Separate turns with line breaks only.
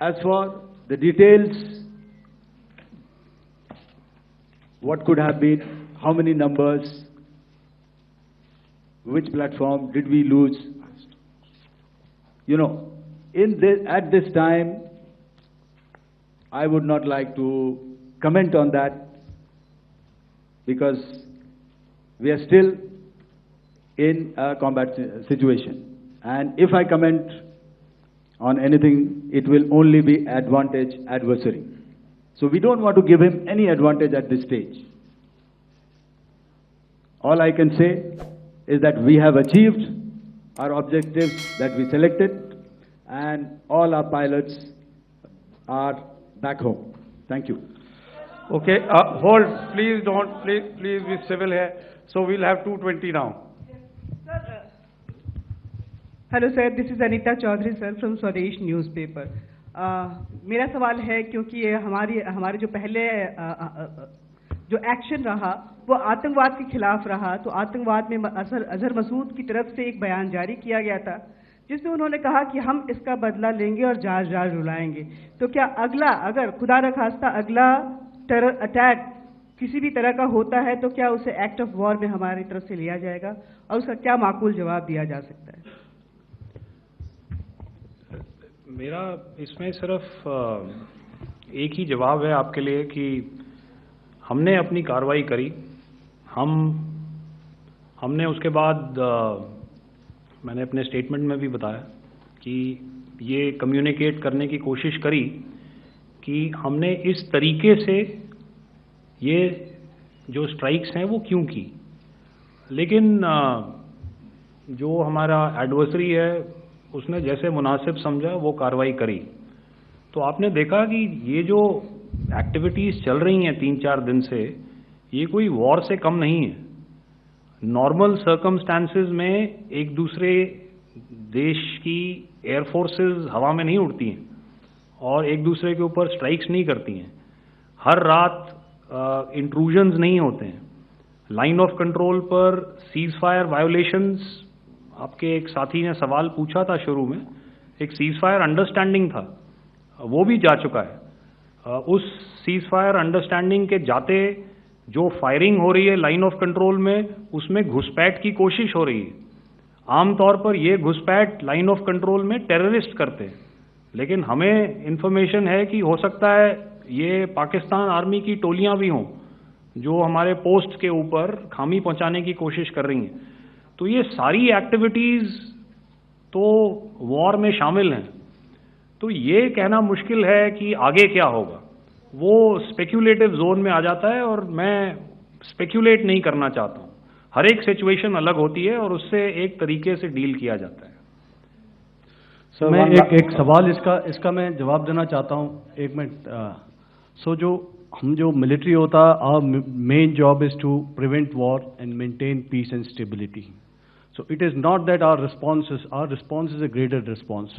As for the details, what could have been, how many numbers, which platform did we lose? You know, at this time, I would not like to comment on that because we are still in a combat situation. And if I comment on anything, it will only be adversary. So we don't want to give him any advantage at this stage. All I can say is that we have achieved our objectives that we selected, and all our pilots are back home. Thank you.
Okay, hold, please don't, please be civil here. So we'll have 220 now.
Hello sir, this is Anita Chaudhary sir from Swadesh newspaper. मेरा सवाल है, क्योंकि ये हमारे जो पहले जो action रहा वो आतंकवाद के खिलाफ रहा, तो आतंकवाद में अजहर मसूद की तरफ से एक बयान जारी किया गया था जिसमें उन्होंने कहा कि हम इसका बदला लेंगे और जहाज रुलाएंगे। तो क्या अगला, अगर खुदा न खास्ता अगला टेरर अटैक किसी भी तरह का होता है, तो क्या उसे एक्ट ऑफ वॉर में हमारी तरफ से लिया जाएगा और उसका क्या माकूल जवाब दिया जा सकता है?
मेरा इसमें सिर्फ एक ही जवाब है आपके लिए कि हमने अपनी कार्रवाई करी। हमने उसके बाद मैंने अपने स्टेटमेंट में भी बताया कि ये कम्युनिकेट करने की कोशिश करी कि हमने इस तरीके से ये जो स्ट्राइक्स हैं वो क्यों की। लेकिन जो हमारा एडवर्सरी है उसने जैसे मुनासिब समझा वो कार्रवाई करी। तो आपने देखा कि ये जो एक्टिविटीज़ चल रही हैं 3-4 दिन से, ये कोई वॉर से कम नहीं है। नॉर्मल सर्कमस्टांसेस में एक दूसरे देश की एयर फोर्सेस हवा में नहीं उड़ती हैं और एक दूसरे के ऊपर स्ट्राइक्स नहीं करती हैं। हर रात इंट्रूजन्स नहीं होते हैं। लाइन ऑफ कंट्रोल पर सीज फायर वायोलेशंस, आपके एक साथी ने सवाल पूछा था शुरू में, एक सीज फायर अंडरस्टैंडिंग था, वो भी जा चुका है। उस सीज फायर अंडरस्टैंडिंग के जाते जो फायरिंग हो रही है लाइन ऑफ कंट्रोल में, उसमें घुसपैठ की कोशिश हो रही है। आमतौर पर ये घुसपैठ लाइन ऑफ कंट्रोल में टेररिस्ट करते हैं, लेकिन हमें इंफॉर्मेशन है कि हो सकता है ये पाकिस्तान आर्मी की टोलियां भी हों जो हमारे पोस्ट के ऊपर खामी पहुंचाने की कोशिश कर रही हैं। तो ये सारी एक्टिविटीज़ तो वॉर में शामिल हैं। तो ये कहना मुश्किल है कि आगे क्या होगा, वो स्पेक्यूलेटिव जोन में आ जाता है और मैं स्पेक्यूलेट नहीं करना चाहता हूँ। हर एक सिचुएशन अलग होती है और उससे एक तरीके से डील किया जाता है।
सर मैं एक सवाल इसका मैं जवाब देना चाहता हूँ, एक मिनट। हम जो मिलिट्री होता है, our main job is to prevent war and maintain peace and stability. So it is not that our response is a graded response.